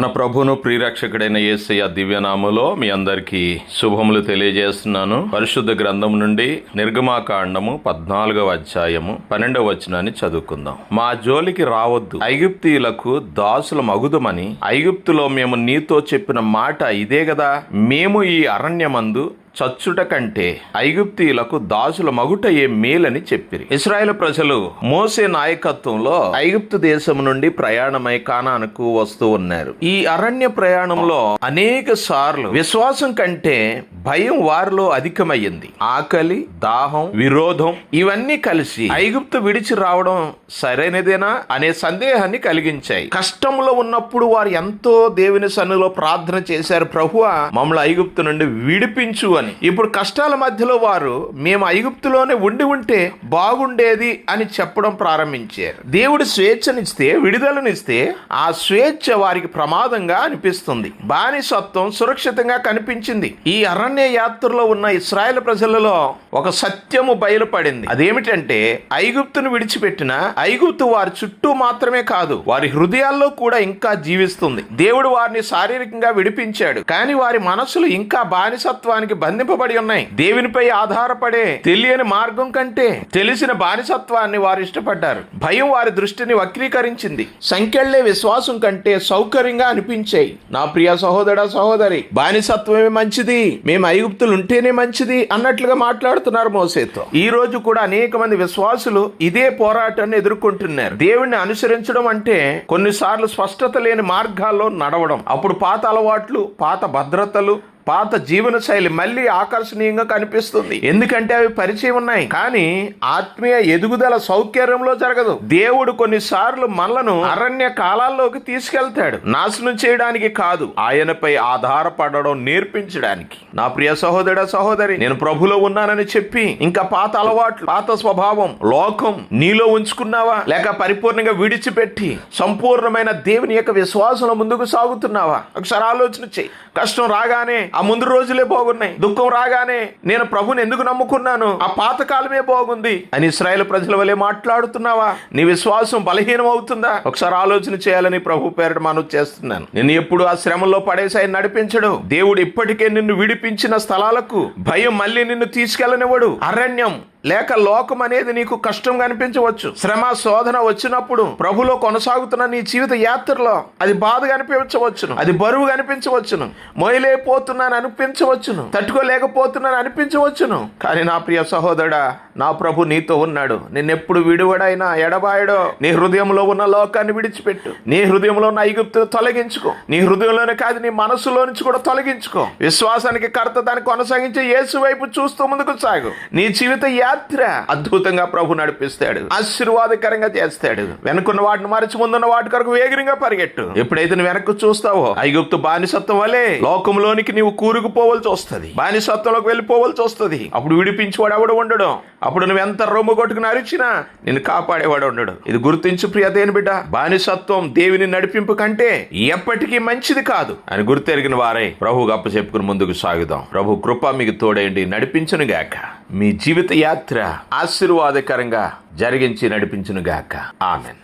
మన ప్రభువును ప్రియరక్షకుడైన యేసయ్య దివ్యనామములో మీ అందరికీ శుభములు తెలియజేస్తున్నాను. పరిశుద్ధ గ్రంథం నుండి నిర్గమాకాండము 14వ అధ్యాయము 12వ వచనాన్ని చదువుకుందాం. మా జోలికి రావద్దు, ఐగుప్తీయులకు దాసుల మగుదుమని ఐగుప్తులో మేము నీతో చెప్పిన మాట ఇదే గదా. మేము ఈ అరణ్యమందు చచ్చుట కంటే ఐగుప్తీయులకు దాసుల మగుటయే మేలని చెప్పిరి. ఇశ్రాయేలు ప్రజలు మోసే నాయకత్వంలో ఐగుప్తు దేశం నుండి ప్రయాణమై కానానుకు వస్తూ ఉన్నారు. ఈ అరణ్య ప్రయాణంలో అనేక సార్లు విశ్వాసం కంటే భయం వారిలో అధికమయ్యింది. ఆకలి, దాహం, విరోధం ఇవన్నీ కలిసి ఐగుప్తు విడిచి రావడం సరైనదేనా అనే సందేహాన్ని కలిగించాయి. కష్టంలో ఉన్నప్పుడు వారు ఎంతో దేవుని సన్నిధిలో ప్రార్థన చేశారు, ప్రభువా మమ్మల్ని ఐగుప్తు నుండి విడిపించు అని. ఇప్పుడు కష్టాల మధ్యలో వారు మేము ఐగుప్తులోనే ఉంటే బాగుండేది అని చెప్పడం ప్రారంభించారు. దేవుడు స్వేచ్ఛనిస్తే, విడుదలనిస్తే ఆ స్వేచ్ఛ వారికి ప్రమాదంగా అనిపిస్తుంది. బానిసత్వం సురక్షితంగా కనిపించింది. ఈ అరణ్య యాత్రలో ఉన్న ఇశ్రాయేలు ప్రజలలో ఒక సత్యము బయలుపడింది. అదేమిటంటే ఐగుప్తును విడిచిపెట్టిన ఐగుప్తు వారి చుట్టూ మాత్రమే కాదు, వారి హృదయాల్లో కూడా ఇంకా జీవిస్తుంది. దేవుడు వారిని శారీరకంగా విడిపించాడు, కానీ వారి మనసులు ఇంకా బానిసత్వానికి బంధింపబడి ఉన్నాయి. దేవునిపై ఆధారపడే తెలియని మార్గం కంటే తెలిసిన బానిసత్వాన్ని వారు ఇష్టపడ్డారు. భయం వారి దృష్టిని వక్రీకరించింది. సంఖ్యలే విశ్వాసం కంటే సౌకర్యంగా అనిపించాయి. నా ప్రియ సహోదర సహోదరి, బానిసత్వమే మంచిది, మేము ఐగుప్తులు ఉంటేనే మంచిది అన్నట్లుగా మాట్లాడుతున్నారు మోసేతో. ఈ రోజు కూడా అనేక మంది విశ్వాసులు ఇదే పోరాటాన్ని ఎదుర్కొంటున్నారు. దేవుణ్ణి అనుసరించడం అంటే కొన్నిసార్లు స్పష్టత లేని మార్గాల్లో నడవడం. అప్పుడు పాత అలవాట్లు, పాత భద్రతలు, పాత జీవన శైలి మళ్ళీ ఆకర్షణీయంగా కనిపిస్తుంది. ఎందుకంటే అవి పరిచయం ఉన్నాయి. కానీ ఆత్మీయ ఎదుగుదల సౌకర్యంలో జరగదు. దేవుడు కొన్నిసార్లు మనలను అరణ్య కాలాల్లోకి తీసుకెళ్తాడు, నాశనం చేయడానికి కాదు, ఆయనపై ఆధారపడడం నేర్పించడానికి. నా ప్రియ సహోదర సహోదరి, నేను ప్రభులో ఉన్నానని చెప్పి ఇంకా పాత అలవాట్లు, పాత స్వభావం, లోకం నీలో ఉంచుకున్నావా, లేక పరిపూర్ణంగా విడిచిపెట్టి సంపూర్ణమైన దేవుని యొక్క విశ్వాసంలో ముందుకు సాగుతున్నావా? ఒకసారి ఆలోచన చెయ్యి. కష్టం రాగానే ఆ ముందు రోజులే బాగున్నాయి, దుఃఖం రాగానే నేను ప్రభుని ఎందుకు నమ్ముకున్నాను, ఆ పాతకాలమే బాగుంది అని ఇశ్రాయేలు ప్రజల వలె మాట్లాడుతున్నావా? నీ విశ్వాసం బలహీనం అవుతుందా? ఒకసారి ఆలోచన చేయాలని ప్రభు పేరిట మనవి చేస్తున్నాను. నిన్ను ఎప్పుడు ఆ శ్రమలో పడేసాయి నడిపించడు. దేవుడు ఇప్పటికే నిన్ను విడిపించిన స్థలాలకు భయం మళ్ళీ నిన్ను తీసుకెళ్ళనివ్వడు. అరణ్యం లేక లోకం అనేది నీకు కష్టంగా అనిపించవచ్చు. శ్రమ, శోధన వచ్చినప్పుడు ప్రభులో కొనసాగుతున్న నీ జీవిత యాత్రలో అది బాధగా అనిపించవచ్చును, అది బరువుగా అనిపించవచ్చును, మోయలేకపోతున్నాను అనిపించవచ్చును, తట్టుకోలేకపోతున్నాను అనిపించవచ్చును. కానీ నా ప్రియ సహోదరుడా, నా ప్రభు నీతో ఉన్నాడు. నిన్నెప్పుడు విడువడైనా ఎడబాయడో. నీ హృదయంలో ఉన్న లోకాన్ని విడిచిపెట్టు. నీ హృదయంలో ఉన్న ఐగుప్తును తొలగించుకో. నీ హృదయంలోనే కాదు, నీ మనసులో నుంచి కూడా తొలగించుకో. విశ్వాసానికి కర్త దాన్ని కొనసాగించే యేసు వైపు చూస్తూ ముందుకు సాగు. నీ జీవిత యాత్ర అద్భుతంగా ప్రభు నడిపిస్తాడు, ఆశీర్వాదకరంగా చేస్తాడు. వెనుకున్న వాటిని మరచి ముందున్న వాటి కొరకు వేగంగా పరిగెట్టు. ఎప్పుడైతే నువ్వు వెనక్కు చూస్తావో ఐగుప్తు బానిసత్వం వలె లోకంలోనికి నీవు కూరుకుపోవలసి వస్తుంది, బానిసత్వంలోకి వెళ్ళిపోవలసి వస్తుంది. అప్పుడు విడిపించేవాడు ఎవడు ఉండడు. అప్పుడు నువ్వు ఎంత రొమ్ము కొట్టుకుని అరిచినా నిన్ను కాపాడేవాడు ఉండడు. ఇది గుర్తించు ప్రియ దేవుని బిడ్డ. బానిసత్వం దేవుని నడిపింపు కంటే ఎప్పటికీ మంచిది కాదు అని గుర్తెరిగిన వారే ప్రభువుకు అప్పచెప్పుకుని ముందుకు సాగుదాం. ప్రభు కృప మీకు తోడేండి, నడిపించును గాక. మీ జీవిత యాత్ర ఆశీర్వాదకరంగా జరిగించి నడిపించును గాక. ఆమెన్.